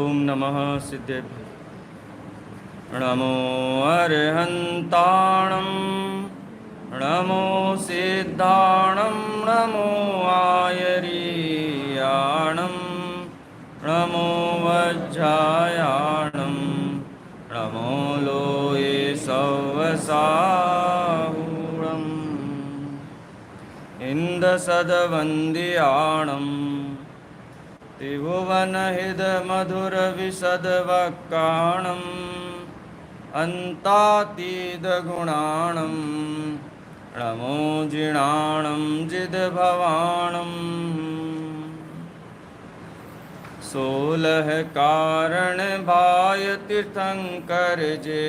ओम नमः सिद्धेभ्यो नमो अर्हन्ताणं नमो सिद्धाणं नमो आयर्याणं नमो वज्रायाणं नमो लोये सवसाहूणम् इन्दसदवन्द्याणम् त्रिभुवनहितमधुरविशदवक्काणम् अन्तातीतगुणाणं नमो जिणाणं जिद्भवाणम् सोलह कारण भाय तीर्थंकर जे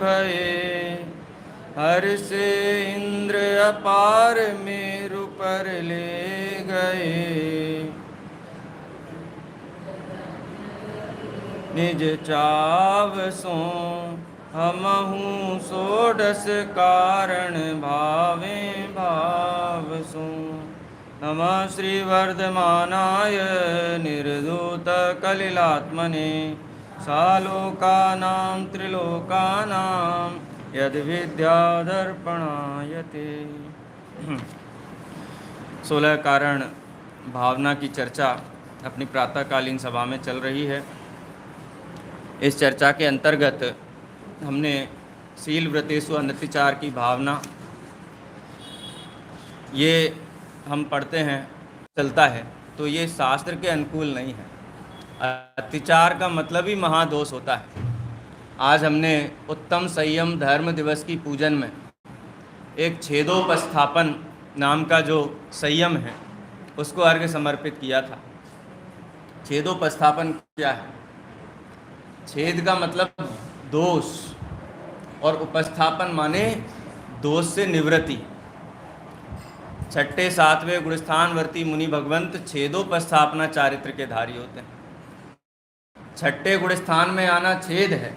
भये हर से इंद्र अपार मेरु पर ले गए निज चावसों हमहूँ सोडस कारण भावे भावसों नमः श्री वर्धमानाय निर्धूत कलिलात्मने सालोकानां त्रिलोकानां यद विद्यादर्पणायते। 16 कारण भावना की चर्चा अपनी प्रातःकालीन सभा में चल रही है। इस चर्चा के अंतर्गत हमने शील व्रतेषु अनतिचार की भावना, ये हम पढ़ते हैं चलता है तो ये शास्त्र के अनुकूल नहीं है। अतिचार का मतलब ही महादोष होता है। आज हमने उत्तम संयम धर्म दिवस की पूजन में एक छेदोपस्थापन नाम का जो संयम है उसको अर्घ्य समर्पित किया था। छेदोपस्थापन क्या है? छेद का मतलब दोष और उपस्थापन माने दोष से निवृत्ति। 6ठे 7वें गुणस्थानवर्ती मुनि भगवंत छेदोपस्थापना चारित्र के धारी होते हैं। 6ठे गुणस्थान में आना छेद है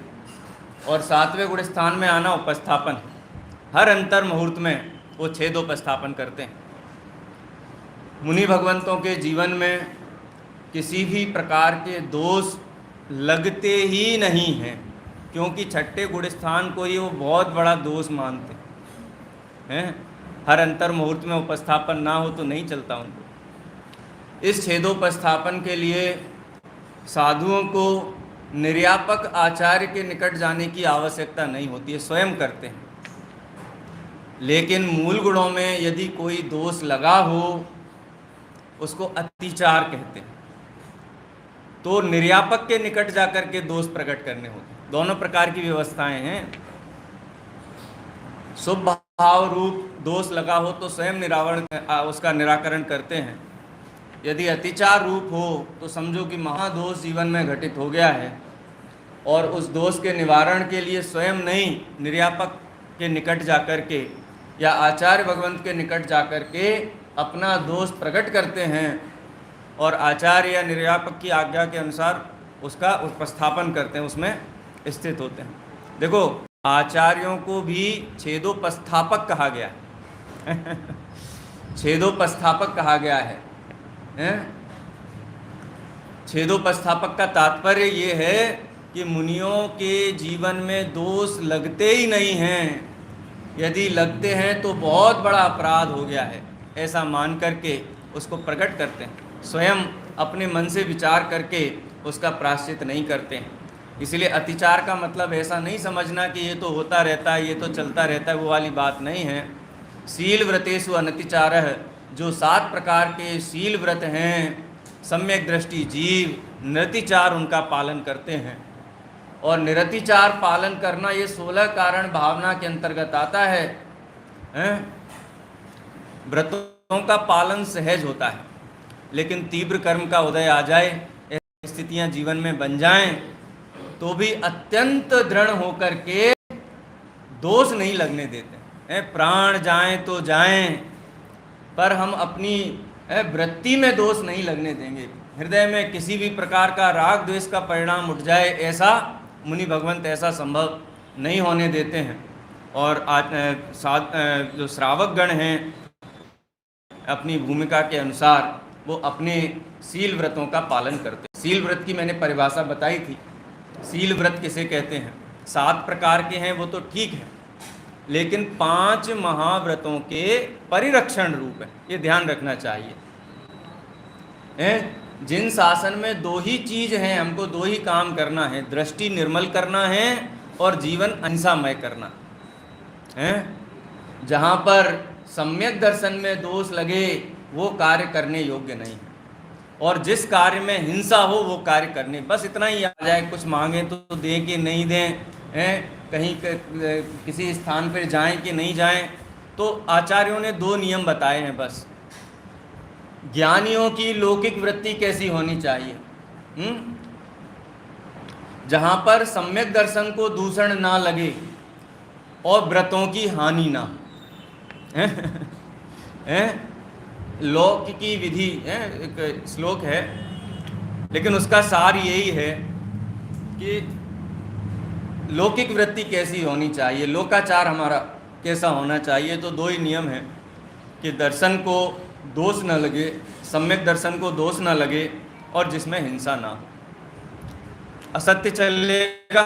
और 7वें गुणस्थान में आना उपस्थापन है। हर अंतर मुहूर्त में वो छेदोपस्थापन करते हैं। मुनि भगवंतों के जीवन में किसी भी प्रकार के दोष लगते ही नहीं हैं, क्योंकि 6ठे गुणस्थान को ही वो बहुत बड़ा दोष मानते हैं। हर अंतर मुहूर्त में उपस्थापन ना हो तो नहीं चलता उनको। इस छेदोपस्थापन के लिए साधुओं को निर्यापक आचार्य के निकट जाने की आवश्यकता नहीं होती है, स्वयं करते हैं। लेकिन मूल गुणों में यदि कोई दोष लगा हो उसको अतिचार कहते हैं, तो निर्यापक के निकट जाकर के दोष प्रकट करने होते। दोनों प्रकार की व्यवस्थाएं हैं। शुभ भाव रूप दोष लगा हो तो स्वयं उसका निराकरण करते हैं। यदि अतिचार रूप हो तो समझो कि महादोष जीवन में घटित हो गया है और उस दोष के निवारण के लिए स्वयं नहीं, निर्यापक के निकट जाकर के या आचार्य भगवंत के निकट जाकर के अपना दोष प्रकट करते हैं और आचार्य या निर्यापक की आज्ञा के अनुसार उसका उपस्थापन करते हैं, उसमें स्थित होते हैं। देखो, आचार्यों को भी छेदोपस्थापक कहा गया है। छेदोपस्थापक कहा गया है। छेदोपस्थापक का तात्पर्य ये है कि मुनियों के जीवन में दोष लगते ही नहीं हैं। यदि लगते हैं तो बहुत बड़ा अपराध हो गया है, ऐसा मान करके उसको प्रकट करते हैं। स्वयं अपने मन से विचार करके उसका प्रायश्चित नहीं करते हैं। इसलिए अतिचार का मतलब ऐसा नहीं समझना कि ये तो होता रहता है, ये तो चलता रहता है, वो वाली बात नहीं है। शील व्रतेषु अनतिचारः, जो 7 प्रकार के शील व्रत हैं, सम्यक दृष्टि जीव निरतिचार उनका पालन करते हैं। और निरतिचार पालन करना ये 16 कारण भावना के अंतर्गत आता है। व्रतों का पालन सहज होता है, लेकिन तीव्र कर्म का उदय आ जाए, ऐसी स्थितियां जीवन में बन जाएं, तो भी अत्यंत दृढ़ होकर के दोष नहीं लगने देते हैं। प्राण जाएं तो जाएं, पर हम अपनी वृत्ति में दोष नहीं लगने देंगे। हृदय में किसी भी प्रकार का राग द्वेष का परिणाम उठ जाए, ऐसा मुनि भगवंत ऐसा संभव नहीं होने देते हैं। और जो श्रावक गण हैं अपनी भूमिका के अनुसार वो अपने शील व्रतों का पालन करते हैं। शील व्रत की मैंने परिभाषा बताई थी। शील व्रत किसे कहते हैं? 7 प्रकार के हैं वो तो ठीक है, लेकिन 5 महाव्रतों के परिरक्षण रूप है, ये ध्यान रखना चाहिए। जिन शासन में 2 ही चीज हैं, हमको 2 ही काम करना है, दृष्टि निर्मल करना है और जीवन अहिंसामय करना है। जहाँ पर सम्यक दर्शन में दोष लगे वो कार्य करने योग्य नहीं है, और जिस कार्य में हिंसा हो वो कार्य करने, बस इतना ही आ जाए। कुछ मांगे तो दें कि नहीं दें, कहीं किसी स्थान पर जाएं कि नहीं जाएं, तो आचार्यों ने 2 नियम बताए हैं बस। ज्ञानियों की लौकिक वृत्ति कैसी होनी चाहिए? जहाँ पर सम्यक दर्शन को दूषण ना लगे और व्रतों की हानि ना लोक की विधि एक श्लोक है, लेकिन उसका सार यही है कि लौकिक वृत्ति कैसी होनी चाहिए, लोकाचार हमारा कैसा होना चाहिए। तो 2 ही नियम हैं कि दर्शन को दोष न लगे, सम्यक दर्शन को दोष न लगे, और जिसमें हिंसा ना हो। असत्य चलेगा,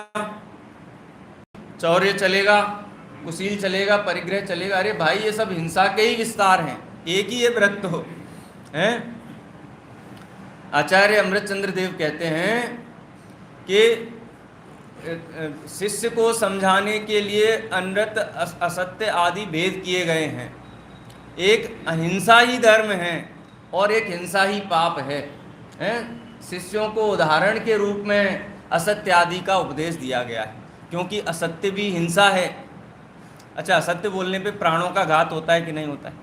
चौर्य चलेगा, कुशील चलेगा, परिग्रह चलेगा। अरे भाई ये सब हिंसा के ही विस्तार हैं, एक ही ये व्रत तो है। आचार्य अमृतचंद्र देव कहते हैं कि शिष्य को समझाने के लिए अनृत असत्य आदि भेद किए गए हैं। एक अहिंसा ही धर्म है और एक हिंसा ही पाप है। शिष्यों को उदाहरण के रूप में असत्य आदि का उपदेश दिया गया है, क्योंकि असत्य भी हिंसा है। अच्छा, असत्य बोलने पे प्राणों का घात होता है कि नहीं होता है?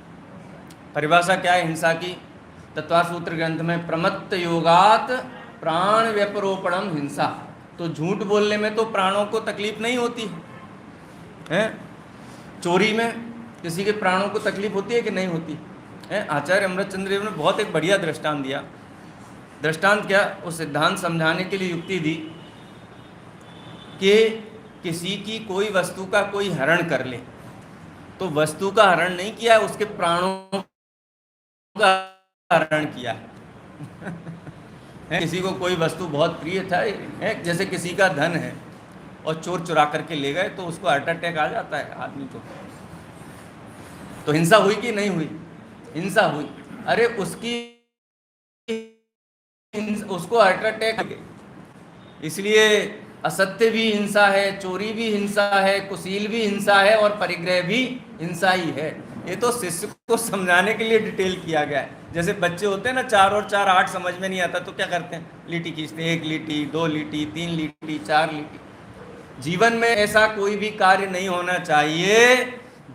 परिभाषा क्या है हिंसा की? तत्व सूत्र ग्रंथ में प्रमत्त योगात प्राण व्यपरोपणम हिंसा। तो झूठ बोलने में तो प्राणों को तकलीफ नहीं होती है। चोरी में किसी के प्राणों को तकलीफ होती है कि नहीं होती है? आचार्य अमृतचंद्र देव ने बहुत एक बढ़िया दृष्टांत दिया। दृष्टांत क्या? उस सिद्धांत समझाने के लिए युक्ति दी कि किसी की कोई वस्तु का कोई हरण कर ले, तो वस्तु का हरण नहीं किया है, उसके प्राणों का हरण किया है। किसी को कोई वस्तु बहुत प्रिय था, जैसे किसी का धन है और चोर चुरा करके ले गए, तो उसको हार्ट अटैक आ जाता है आदमी को। तो हिंसा हुई कि नहीं हुई? हिंसा हुई। अरे उसको हार्ट अटैक, इसलिए असत्य भी हिंसा है, चोरी भी हिंसा है, कुशील भी हिंसा है और परिग्रह भी हिंसा ही है। ये तो शिष्य को समझाने के लिए डिटेल किया गया है। जैसे बच्चे होते हैं ना, 4 और 4 8 समझ में नहीं आता तो क्या करते हैं? लीटी खींचते हैं, 1 लीटी, 2 लीटी, 3 लीटी, 4 लीटी। जीवन में ऐसा कोई भी कार्य नहीं होना चाहिए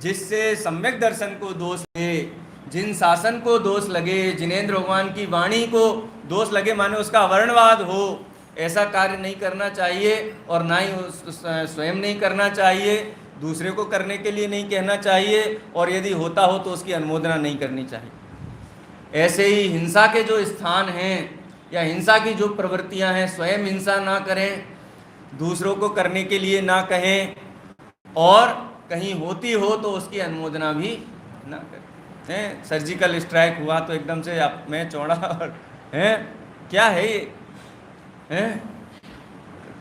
जिससे सम्यक दर्शन को दोष लगे, जिन शासन को दोष लगे, जिनेंद्र भगवान की वाणी को दोष लगे, माने उसका अवर्णवाद हो। ऐसा कार्य नहीं करना चाहिए, और ना ही स्वयं नहीं करना चाहिए, दूसरे को करने के लिए नहीं कहना चाहिए, और यदि होता हो तो उसकी अनुमोदना नहीं करनी चाहिए। ऐसे ही हिंसा के जो स्थान हैं या हिंसा की जो प्रवृत्तियां हैं, स्वयं हिंसा ना करें, दूसरों को करने के लिए ना कहें, और कहीं होती हो तो उसकी अनुमोदना भी ना करें। सर्जिकल स्ट्राइक हुआ तो एकदम से आप मैं चौड़ा, और क्या है ये?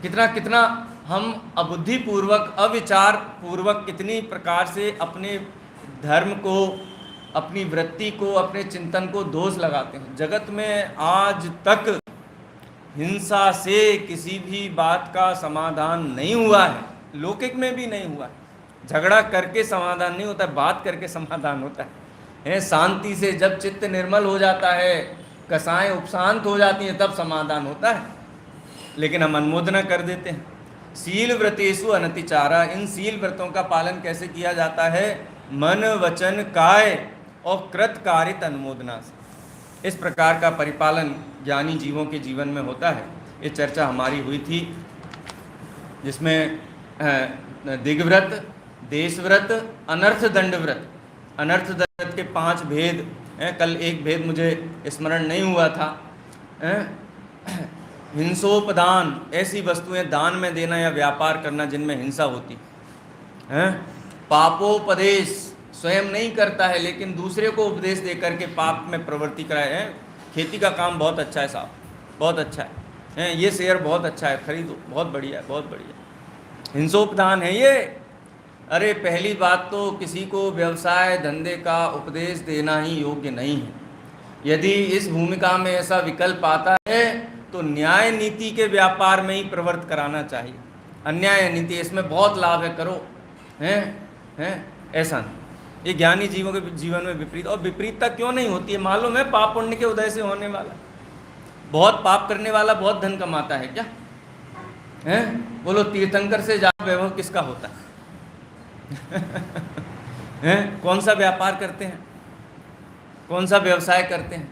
कितना कितना हम अबुद्धिपूर्वक, अविचार पूर्वक कितनी प्रकार से अपने धर्म को, अपनी वृत्ति को, अपने चिंतन को दोष लगाते हैं। जगत में आज तक हिंसा से किसी भी बात का समाधान नहीं हुआ है, लौकिक में भी नहीं हुआ है। झगड़ा करके समाधान नहीं होता है, बात करके समाधान होता है। शांति से जब चित्त निर्मल हो जाता है, कसाएं उपशांत हो जाती हैं, तब समाधान होता है। लेकिन हम अनुमोदना कर देते हैं। शील व्रतेषु अनतिचारा, इन शील व्रतों का पालन कैसे किया जाता है? मन वचन काय और कृत कारित अनुमोदना से। इस प्रकार का परिपालन ज्ञानी जीवों के जीवन में होता है। ये चर्चा हमारी हुई थी, जिसमें दिग्व्रत, देशव्रत, अनर्थ दंड व्रत, अनर्थ दंड के 5 भेद हैं। कल एक भेद मुझे स्मरण नहीं हुआ था। हिंसोपदान, ऐसी वस्तुएं दान में देना या व्यापार करना जिनमें हिंसा होती है। पापोपदेश, स्वयं नहीं करता है लेकिन दूसरे को उपदेश दे करके पाप में प्रवृत्ति कराए। खेती का काम बहुत अच्छा है साहब, बहुत अच्छा है। हैं, ये शेयर बहुत अच्छा है, खरीदो, बहुत बढ़िया है, बहुत बढ़िया। हिंसोपदान है ये। अरे पहली बात तो किसी को व्यवसाय धंधे का उपदेश देना ही योग्य नहीं है। यदि इस भूमिका में ऐसा विकल्प आता है तो न्याय नीति के व्यापार में ही प्रवृत्त कराना चाहिए। अन्याय नीति, इसमें बहुत लाभ है, करो, हैं, ऐसा नहीं। ये ज्ञानी जीवों के जीवन में विपरीत, और विपरीतता क्यों नहीं होती है मालूम है? पाप पुण्य के उदय से होने वाला। बहुत पाप करने वाला बहुत धन कमाता है क्या? हैं? बोलो, तीर्थंकर से ज्यादा वैभव किसका होता है? हैं? कौन सा व्यापार करते हैं, कौन सा व्यवसाय करते हैं?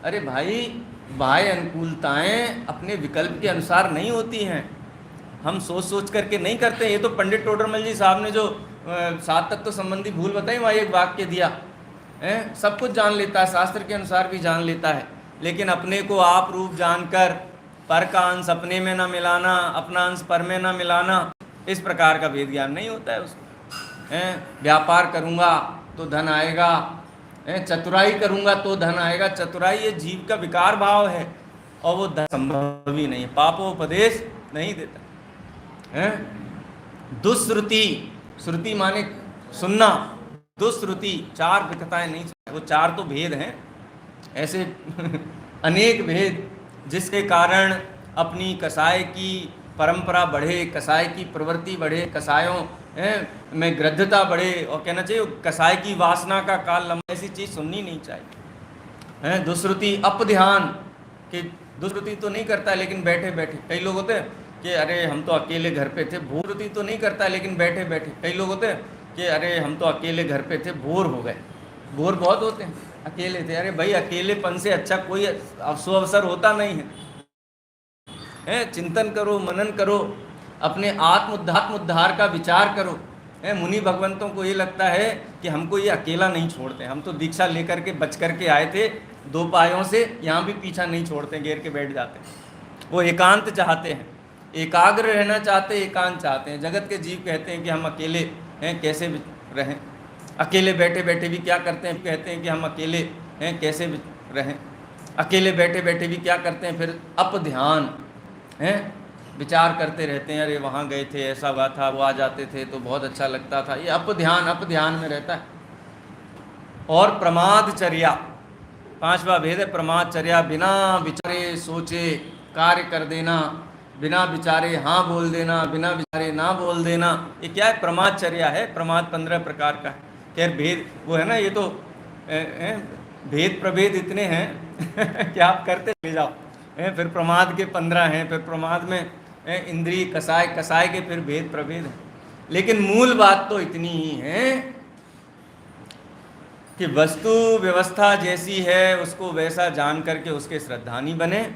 अरे भाई, बाह्य अनुकूलताएं अपने विकल्प के अनुसार नहीं होती हैं। हम सोच सोच करके नहीं करते। ये तो पंडित टोडरमल जी साहब ने जो 7 तत्व संबंधी भूल बताई, वहाँ एक वाक्य दिया है, सब कुछ जान लेता है, शास्त्र के अनुसार भी जान लेता है, लेकिन अपने को आप रूप जानकर पर का अंश अपने में ना मिलाना, अपना अंश पर में ना मिलाना, इस प्रकार का भेद ज्ञान नहीं होता है उसको। व्यापार करूँगा तो धन आएगा, चतुराई करूँगा तो धन आएगा। चतुराई ये जीव का विकार भाव है, और वो धन संभव ही नहीं है, पापोपदेश नहीं देता है। दुश्रुति, श्रुति माने सुनना, दुश्रुति, 4 विकताएं नहीं, वो 4 तो भेद हैं, ऐसे अनेक भेद जिसके कारण अपनी कसाय की परंपरा बढ़े, कसाय की प्रवृत्ति बढ़े, कसायों में ग्रद्धता बढ़े, और कहना चाहिए कसाय की वासना का काल लंबा, ऐसी चीज़ सुननी नहीं चाहिए। दुश्रुति, अपध्यान, कि दुश्रुति तो नहीं करता है लेकिन बैठे बैठे, कई लोग होते हैं कि अरे हम तो अकेले घर पे थे, भूरुति तो नहीं करता है लेकिन बैठे बैठे, कई लोग होते हैं कि अरे हम तो अकेले घर पे थे, बोर हो गए। बोर बहुत होते हैं, अकेले थे। अरे भाई, अकेलेपन से अच्छा कोई अवसर होता नहीं है। चिंतन करो, मनन करो, अपने आत्मोद्धार का विचार करो। मुनि भगवंतों को ये लगता है कि हमको ये अकेला नहीं छोड़ते, हम तो दीक्षा लेकर के बच करके आए थे 2 पायों से, यहाँ भी पीछा नहीं छोड़ते, घेर के बैठ जाते। वो एकांत चाहते हैं, एकाग्र रहना चाहते, एकांत चाहते हैं। जगत के जीव कहते हैं कि हम अकेले हैं, कैसे रहें, अकेले बैठे बैठे भी क्या करते हैं, कहते हैं कि हम अकेले हैं, कैसे रहें, अकेले बैठे बैठे भी क्या करते हैं, फिर अपध्यान हैं, विचार करते रहते हैं, अरे वहाँ गए थे, ऐसा हुआ था, वो आ जाते थे तो बहुत अच्छा लगता था। ये अपध्यान में रहता है। और प्रमादचर्या, 5वां भेद है प्रमादचर्या, बिना विचारे सोचे कार्य कर देना, बिना विचारे हाँ बोल देना, बिना विचारे ना बोल देना, ये क्या है? प्रमादचर्या है। प्रमाद 15 प्रकार का है। खैर भेद वो है ना, ये तो भेद प्रभेद इतने हैं कि आप करते ले जाओ। फिर प्रमाद के 15 हैं, फिर प्रमाद में इंद्रिय कसाय के फिर भेद प्रभेद हैं। लेकिन मूल बात तो इतनी ही है कि वस्तु व्यवस्था जैसी है उसको वैसा जान करके उसके श्रद्धानी बने,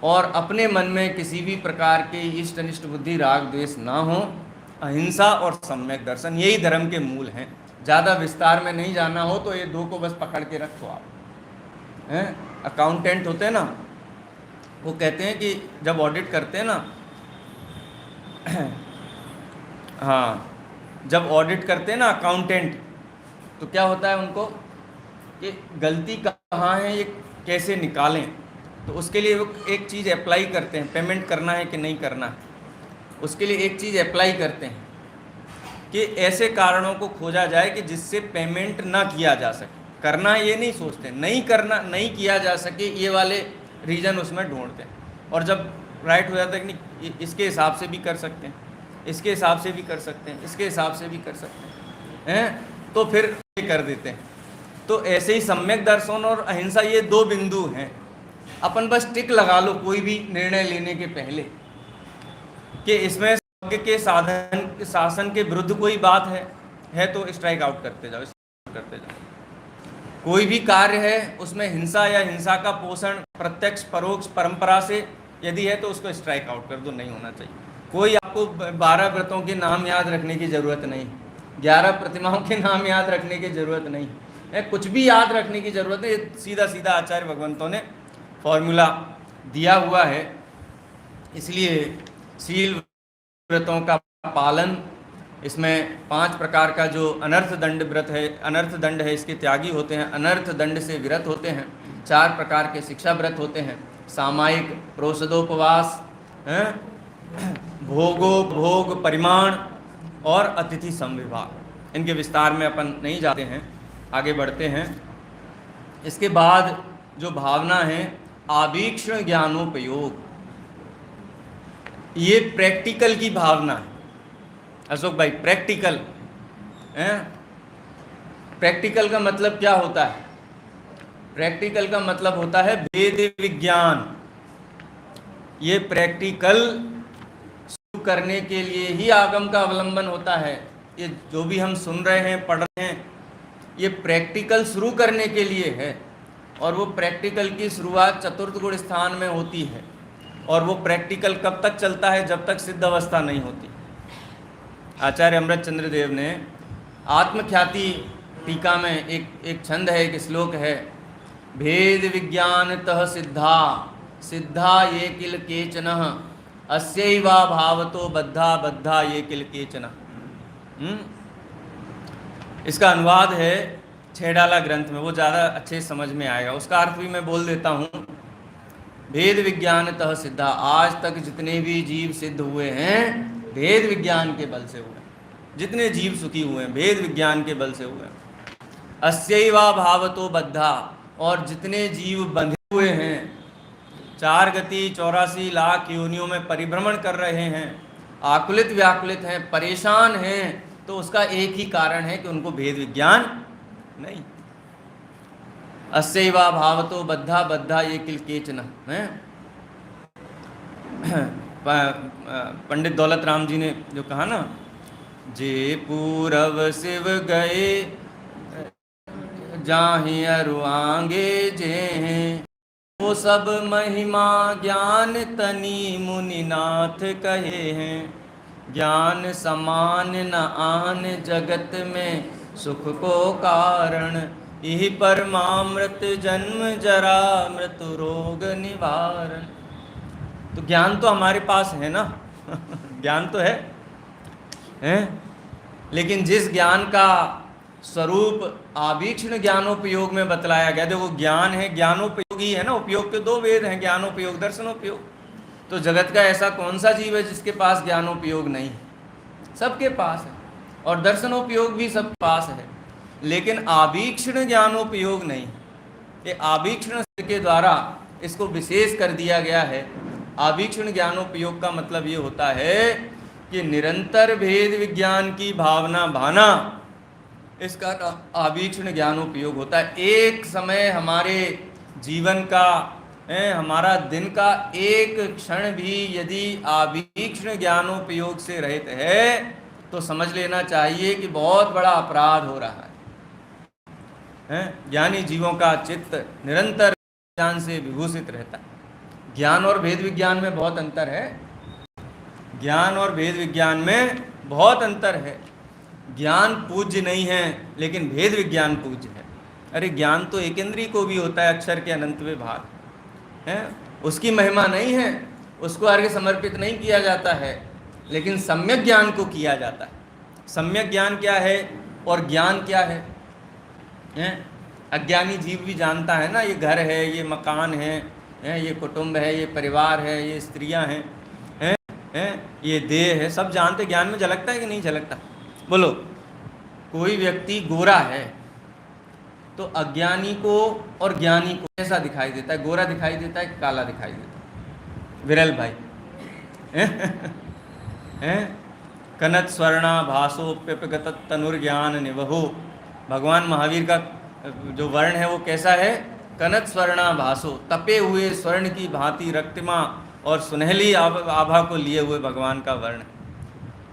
और अपने मन में किसी भी प्रकार के इष्ट अनिष्ट बुद्धि राग द्वेष ना हो। अहिंसा और सम्यक दर्शन, यही धर्म के मूल हैं। ज़्यादा विस्तार में नहीं जाना हो तो ये 2 को बस पकड़ के रखो आप। अकाउंटेंट होते हैं ना, वो कहते हैं कि जब ऑडिट करते हैं ना हाँ, जब ऑडिट करते हैं ना अकाउंटेंट, तो क्या होता है उनको कि गलती कहाँ है, ये कैसे निकालें, तो उसके लिए वो एक चीज़ अप्लाई करते हैं, पेमेंट करना है कि नहीं करना है, उसके लिए एक चीज़ अप्लाई करते हैं कि ऐसे कारणों को खोजा जाए कि जिससे पेमेंट ना किया जा सके। करना ये नहीं सोचते, नहीं करना, नहीं किया जा सके, ये वाले रीज़न उसमें ढूंढते हैं। और जब राइट हो जाता है कि नहीं, इसके हिसाब से भी कर सकते हैं, इसके हिसाब से भी कर सकते हैं, इसके हिसाब से भी कर सकते हैं, तो फिर ये कर देते हैं। तो ऐसे ही सम्यक दर्शन और अहिंसा, ये 2 बिंदु हैं। अपन बस टिक लगा लो कोई भी निर्णय लेने के पहले कि इसमें के शासन के विरुद्ध कोई बात है तो स्ट्राइक आउट करते जाओ, करते जाओ। कोई भी कार्य है उसमें हिंसा या हिंसा का पोषण प्रत्यक्ष परोक्ष परंपरा से यदि है तो उसको स्ट्राइक आउट कर दो, नहीं होना चाहिए। कोई आपको 12 व्रतों के नाम याद रखने की ज़रूरत नहीं, 11 प्रतिमाओं के नाम याद रखने की ज़रूरत नहीं है, कुछ भी याद रखने की ज़रूरत नहीं। सीधा सीधा आचार्य भगवंतों ने फॉर्मूला दिया हुआ है। इसलिए शील व्रतों का पालन, इसमें 5 प्रकार का जो अनर्थ दंड व्रत है, अनर्थ दंड है, इसके त्यागी होते हैं, अनर्थ दंड से विरत होते हैं। 4 प्रकार के शिक्षा व्रत होते हैं, सामायिक प्रोषदोपवास, भोगोपभोग परिमाण और अतिथि समविभाग। इनके विस्तार में अपन नहीं जाते हैं, आगे बढ़ते हैं। इसके बाद जो भावना है आवीक्षण ज्ञानोपयोग, ये प्रैक्टिकल की भावना है। अशोक भाई, प्रैक्टिकल है, प्रैक्टिकल का मतलब क्या होता है? प्रैक्टिकल का मतलब होता है वेद विज्ञान। ये प्रैक्टिकल शुरू करने के लिए ही आगम का अवलंबन होता है। ये जो भी हम सुन रहे हैं, पढ़ रहे हैं, ये प्रैक्टिकल शुरू करने के लिए है। और वो प्रैक्टिकल की शुरुआत चतुर्थ गुण स्थान में होती है। और वो प्रैक्टिकल कब तक चलता है? जब तक सिद्ध अवस्था नहीं होती। आचार्य अमृतचंद्र देव ने आत्मख्याति टीका में एक छंद है, एक श्लोक है, भेद विज्ञानतः सिद्धा सिद्धा ये किल केचन अस्यैवा भावतो बद्धा बद्धा ये किल केचन। इसका अनुवाद है छेडाला ग्रंथ में, वो ज़्यादा अच्छे समझ में आएगा। उसका अर्थ भी मैं बोल देता हूँ। भेद विज्ञानतः सिद्धा, आज तक जितने भी जीव सिद्ध हुए हैं भेद विज्ञान के बल से हुए हैं। जितने जीव सुखी हुए हैं भेद विज्ञान के बल से हुए हैं। अस्यैवा भावतो बद्धा, और जितने जीव बंधे हुए हैं, 4 गति 84 लाख योनियों में परिभ्रमण कर रहे हैं, आकुलित व्याकुलित हैं, परेशान हैं, तो उसका एक ही कारण है कि उनको भेद विज्ञान नहीं। अस्यैवा भावतो बद्धा बद्धा ये किल केचन है। पंडित दौलत राम जी ने जो कहा ना, जे पूरव शिव गए जाहि अरु आंगे जे, वो सब महिमा ज्ञान तनी मुनिनाथ कहे हैं। ज्ञान समान न आन जगत में सुख को कारण, यही परमामृत जन्म जरा मृत्यु रोग निवारण। तो ज्ञान तो हमारे पास है ना ज्ञान तो है? लेकिन जिस ज्ञान का स्वरूप आवीक्षण ज्ञानोपयोग में बतलाया गया, देखो ज्ञान है, ज्ञानोपयोगी है ना, उपयोग के 2 वेद हैं, ज्ञानोपयोग दर्शनोपयोग। तो जगत का ऐसा कौन सा जीव है जिसके पास ज्ञानोपयोग नहीं है? सबके पास है, और दर्शनोपयोग भी सब पास है, लेकिन आवीक्षण ज्ञानोपयोग नहीं। ये आवीक्षण के द्वारा इसको विशेष कर दिया गया है। आवीक्षण ज्ञानोपयोग का मतलब ये होता है कि निरंतर भेद विज्ञान की भावना भाना, इसका आवीक्षण ज्ञानोपयोग होता है। एक समय हमारे जीवन का, हमारा दिन का एक क्षण भी यदि आवीक्षण ज्ञानोपयोग से रहित है तो समझ लेना चाहिए कि बहुत बड़ा अपराध हो रहा है। ज्ञानी जीवों का चित्त निरंतर ज्ञान से विभूषित रहता है। ज्ञान और भेद विज्ञान में बहुत अंतर है। ज्ञान और भेद विज्ञान में बहुत अंतर है। ज्ञान पूज्य नहीं है, लेकिन भेद विज्ञान पूज्य है। अरे ज्ञान तो एकेंद्रीय को भी होता है, अक्षर के अनंत विभाग है, उसकी महिमा नहीं है, उसको अर्घ्य समर्पित नहीं किया जाता है, लेकिन सम्यक ज्ञान को किया जाता है। सम्यक ज्ञान क्या है और ज्ञान क्या है? अज्ञानी जीव भी जानता है ना, ये घर है, ये मकान है, ये कुटुंब है, ये परिवार है, ये स्त्रियां हैं, ये देह है, सब जानते। ज्ञान में झलकता है कि नहीं झलकता? बोलो। कोई व्यक्ति गोरा है तो अज्ञानी को और ज्ञानी को कैसा दिखाई देता है? गोरा दिखाई देता है कि काला दिखाई देता है? विरल भाई कनत स्वर्णा भासोप्यपगत तनुर्ज्ञान निवहो। भगवान महावीर का जो वर्ण है वो कैसा है? कनत स्वर्णा भासो, तपे हुए स्वर्ण की भांति रक्तिमा और सुनहली आभा को लिए हुए भगवान का वर्ण।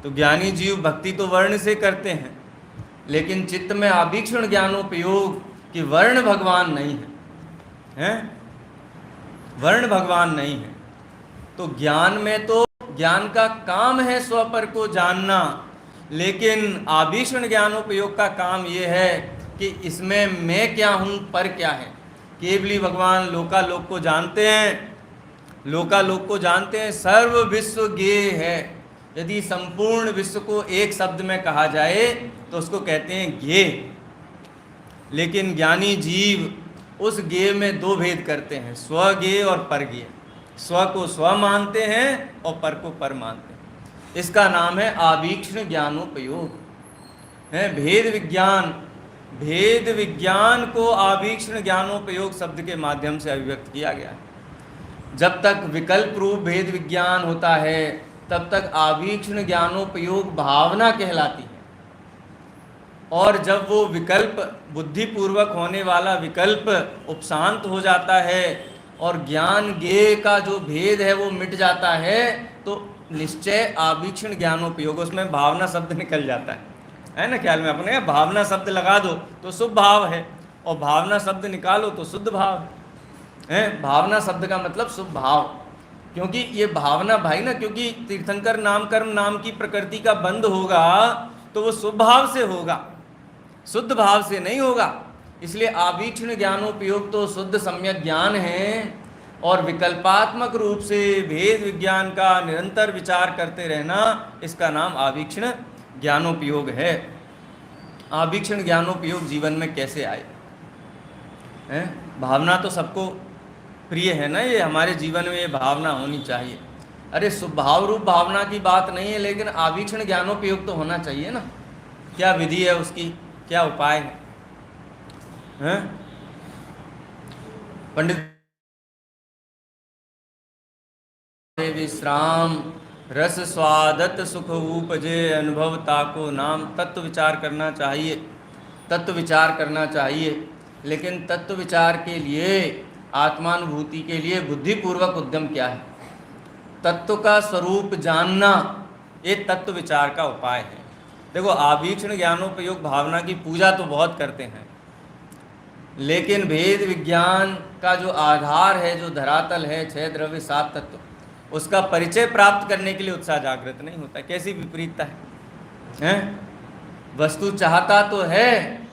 तो ज्ञानी जीव भक्ति तो वर्ण से करते हैं, लेकिन चित्त में आवीक्षण ज्ञानोपयोग कि वर्ण भगवान नहीं है, वर्ण भगवान नहीं है। तो ज्ञान में तो ज्ञान का काम है स्वपर को जानना, लेकिन आवीक्षण ज्ञानोपयोग का काम ये है कि इसमें मैं क्या हूँ, पर क्या है। केवली भगवान लोकालोक को जानते हैं, लोकालोक को जानते हैं, सर्व विश्व ज्ञेय है। यदि संपूर्ण विश्व को एक शब्द में कहा जाए तो उसको कहते हैं ज्ञेय। लेकिन ज्ञानी जीव उस ज्ञेय में दो भेद करते हैं, स्वज्ञेय और परज्ञेय। स्व को स्व मानते हैं और पर को पर मानते हैं। इसका नाम है आवीक्षण ज्ञानोपयोग है। भेद विज्ञान को आवीक्षण ज्ञानोपयोग शब्द के माध्यम से अभिव्यक्त किया गया है। जब तक विकल्प रूप भेद विज्ञान होता है तब तक आवीक्षण ज्ञानोपयोग भावना कहलाती है, और जब वो विकल्प बुद्धिपूर्वक होने वाला विकल्प उपशांत हो जाता है और ज्ञान ज्ञेय का जो भेद है वो मिट जाता है तो निश्चय आवीक्षण ज्ञानोपयोग, उसमें भावना शब्द निकल जाता है ना। ख्याल में अपने भावना शब्द लगा दो तो शुभ भाव है, और भावना शब्द निकालो तो शुद्ध भाव है। भावना शब्द का मतलब शुभ भाव, क्योंकि ये भावना भाई ना, क्योंकि तीर्थंकर नाम कर्म नाम की प्रकृति का बंध होगा तो वो शुभ भाव से होगा, शुद्ध भाव से नहीं होगा। इसलिए आवीक्षण ज्ञानोपयोग तो शुद्ध सम्यक ज्ञान है, और विकल्पात्मक रूप से भेद विज्ञान का निरंतर विचार करते रहना, इसका नाम आवीक्षण ज्ञानोपयोग है। आवीक्षण ज्ञानोपयोग जीवन में कैसे आए हैं? भावना तो सबको प्रिय है ना, ये हमारे जीवन में ये भावना होनी चाहिए। अरे स्वभाव रूप भावना की बात नहीं है, लेकिन आवीक्षण ज्ञानोपयोग तो होना चाहिए ना। क्या विधि है उसकी, क्या उपाय है? पंडित विश्राम रस स्वादत सुख उपजे अनुभव ताको नाम। तत्व विचार करना चाहिए, तत्व विचार करना चाहिए, लेकिन तत्व विचार के लिए, आत्मानुभूति के लिए बुद्धिपूर्वक उद्यम क्या है? तत्व का स्वरूप जानना, ये तत्व विचार का उपाय है। देखो, आवीक्षण ज्ञानोपयोग भावना की पूजा तो बहुत करते हैं, लेकिन भेद विज्ञान का जो आधार है, जो धरातल है, 6 द्रव्य 7 तत्व, उसका परिचय प्राप्त करने के लिए उत्साह जागृत नहीं होता। कैसी विपरीतता है? वस्तु चाहता तो है,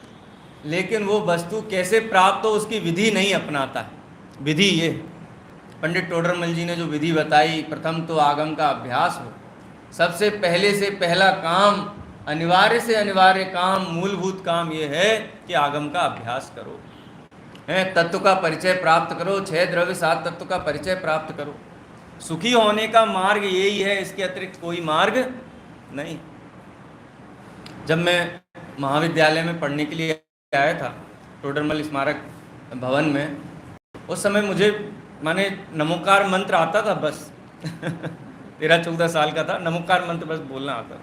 लेकिन वो वस्तु कैसे प्राप्त हो उसकी विधि नहीं अपनाता है। विधि ये पंडित टोडरमल जी ने जो विधि बताई, प्रथम तो आगम का अभ्यास हो। सबसे पहले से पहला काम, अनिवार्य से अनिवार्य काम, मूलभूत काम ये है कि आगम का अभ्यास करो, तत्व का परिचय प्राप्त करो, 6 द्रव्य 7 तत्व का परिचय प्राप्त करो। सुखी होने का मार्ग यही है, इसके अतिरिक्त कोई मार्ग नहीं। जब मैं महाविद्यालय में पढ़ने के लिए आया था, टोडरमल स्मारक भवन में, उस समय मुझे माने नमोकार मंत्र आता था बस 13-14 साल का था, नमोकार मंत्र बस बोलना आता था।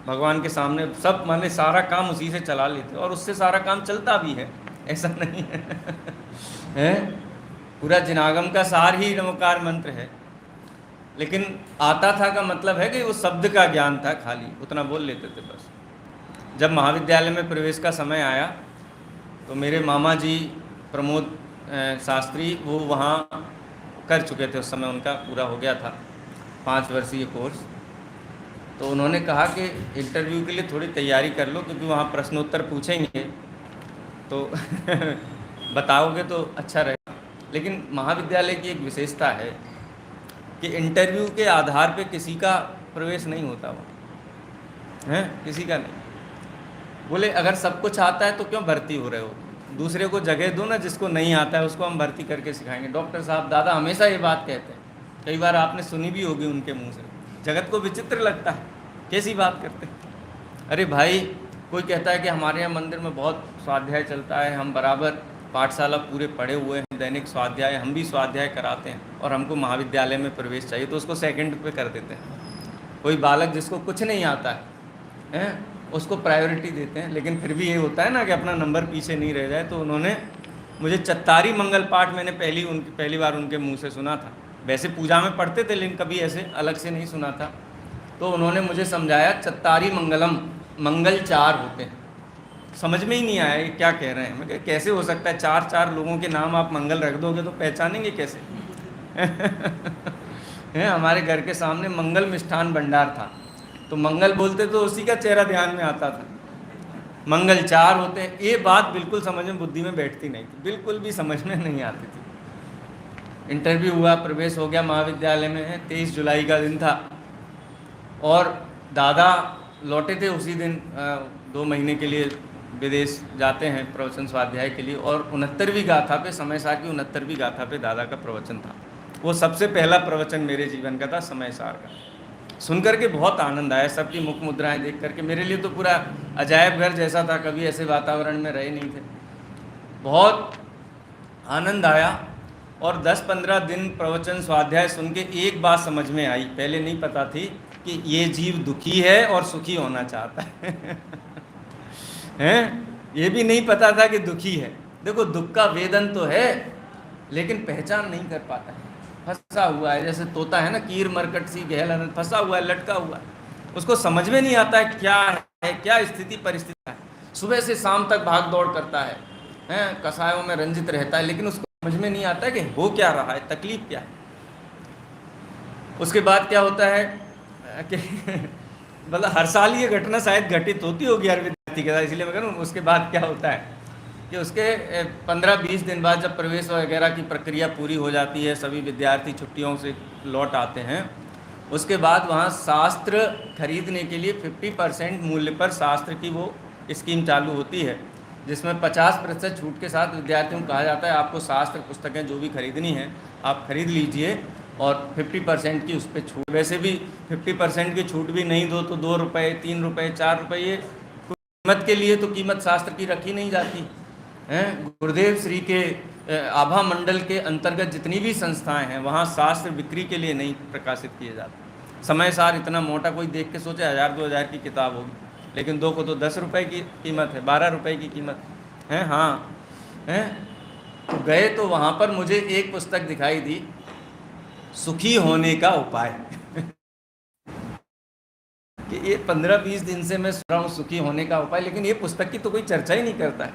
भगवान के सामने सब माने सारा काम उसी से चला लेते, और उससे सारा काम चलता भी है, ऐसा नहीं है, पूरा जिनागम का सार ही नमोकार मंत्र है। लेकिन आता था का मतलब है कि वो शब्द का ज्ञान था, खाली उतना बोल लेते थे बस। जब महाविद्यालय में प्रवेश का समय आया तो मेरे मामा जी प्रमोद शास्त्री, वो वहाँ कर चुके थे, उस समय उनका पूरा हो गया था 5 वर्षीय कोर्स। तो उन्होंने कहा कि इंटरव्यू के लिए थोड़ी तैयारी कर लो, क्योंकि वहाँ प्रश्नोत्तर पूछेंगे तो बताओगे तो अच्छा रहेगा। लेकिन महाविद्यालय की एक विशेषता है कि इंटरव्यू के आधार पे किसी का प्रवेश नहीं होता, वो है किसी का नहीं। बोले अगर सब कुछ आता है तो क्यों भर्ती हो रहे हो, दूसरे को जगह दो ना, जिसको नहीं आता है उसको हम भर्ती करके सिखाएंगे। डॉक्टर साहब दादा हमेशा ये बात कहते हैं, कई बार आपने सुनी भी होगी उनके मुंह से। जगत को विचित्र लगता है, कैसी बात करते हैं। अरे भाई, कोई कहता है कि हमारे यहाँ मंदिर में बहुत स्वाध्याय चलता है, हम बराबर पाठशाला पूरे पढ़े हुए हैं, दैनिक स्वाध्याय, हम भी स्वाध्याय कराते हैं, और हमको महाविद्यालय में प्रवेश चाहिए तो उसको सेकंड पे कर देते हैं। कोई बालक जिसको कुछ नहीं आता है उसको प्रायोरिटी देते हैं। लेकिन फिर भी ये होता है ना कि अपना नंबर पीछे नहीं रह जाए। तो उन्होंने मुझे चत्तारी मंगल पाठ मैंने पहली बार उनके मुंह से सुना था। वैसे पूजा में पढ़ते थे, लेकिन कभी ऐसे अलग से नहीं सुना था। तो उन्होंने मुझे समझाया चत्तारी मंगलम, मंगल 4 होते हैं। समझ में ही नहीं आया ये क्या कह रहे हैं। मैं कहा कैसे हो सकता है, 4 लोगों के नाम आप मंगल रख दोगे तो पहचानेंगे कैसे है। हमारे घर के सामने मंगल मिष्ठान भंडार था, तो मंगल बोलते तो उसी का चेहरा ध्यान में आता था। मंगल 4 होते हैं, ये बात बिल्कुल समझ में, बुद्धि में बैठती नहीं थी, बिल्कुल भी समझ में नहीं आती थी। इंटरव्यू हुआ, प्रवेश हो गया महाविद्यालय में। 23 जुलाई का दिन था, और दादा लौटे थे उसी दिन 2 महीने के लिए विदेश जाते हैं प्रवचन स्वाध्याय के लिए, और 69वीं गाथा पे, समय सार की 69वीं गाथा पे दादा का प्रवचन था। वो सबसे पहला प्रवचन मेरे जीवन का था, समय सार का। सुन करके बहुत आनंद आया, सबकी मुख मुद्राएं देख करके। मेरे लिए तो पूरा अजायब घर जैसा था, कभी ऐसे वातावरण में रहे नहीं थे, बहुत आनंद आया। और 10-15 दिन प्रवचन स्वाध्याय सुन के एक बात समझ में आई, पहले नहीं पता थी, कि ये जीव दुखी है और सुखी होना चाहता है। हैं? ये भी नहीं पता था कि दुखी है। देखो, दुख का वेदन तो है, लेकिन पहचान नहीं कर पाता है, फंसा हुआ है। जैसे तोता है ना, कीर मरकट सी गहल अनंत, फंसा हुआ है, लटका हुआ है, उसको समझ में नहीं आता है क्या है, क्या स्थिति परिस्थिति है। सुबह से शाम तक भाग दौड़ करता है, कसायों में रंजित रहता है, लेकिन उसको समझ में नहीं आता है कि हो क्या रहा है, तकलीफ क्या है। उसके बाद क्या होता है कि मतलब हर साल ये घटना शायद घटित होती होगी हर विद्यार्थी के साथ, इसलिए मैं कह रहा हूँ। उसके बाद क्या होता है कि उसके 15-20 दिन बाद जब प्रवेश वगैरह की प्रक्रिया पूरी हो जाती है, सभी विद्यार्थी छुट्टियों से लौट आते हैं, उसके बाद वहाँ शास्त्र खरीदने के लिए 50% मूल्य पर शास्त्र की वो स्कीम चालू होती है, जिसमें 50% छूट के साथ विद्यार्थियों को कहा जाता है आपको शास्त्र पुस्तकें जो भी खरीदनी है आप खरीद लीजिए, और 50% की उस पर छूट। वैसे भी 50% की छूट भी नहीं दो तो 2 रुपये, 3 रुपये, 4 रुपये, ये कीमत के लिए तो कीमत शास्त्र की रखी नहीं जाती हैं। गुरुदेव श्री के आभा मंडल के अंतर्गत जितनी भी संस्थाएं हैं, वहाँ शास्त्र बिक्री के लिए नहीं प्रकाशित किए जाते। समय सार इतना मोटा, कोई देख के सोचे 1000-2000 की किताब होगी, लेकिन 2 को तो 10 रुपये की कीमत है, 12 रुपये की कीमत है। हाँ हैं, तो गए तो वहाँ पर मुझे एक पुस्तक दिखाई दी, सुखी होने का उपाय। कि ये 15-20 दिन से मैं सुन रहा हूँ सुखी होने का उपाय, लेकिन ये पुस्तक की तो कोई चर्चा ही नहीं करता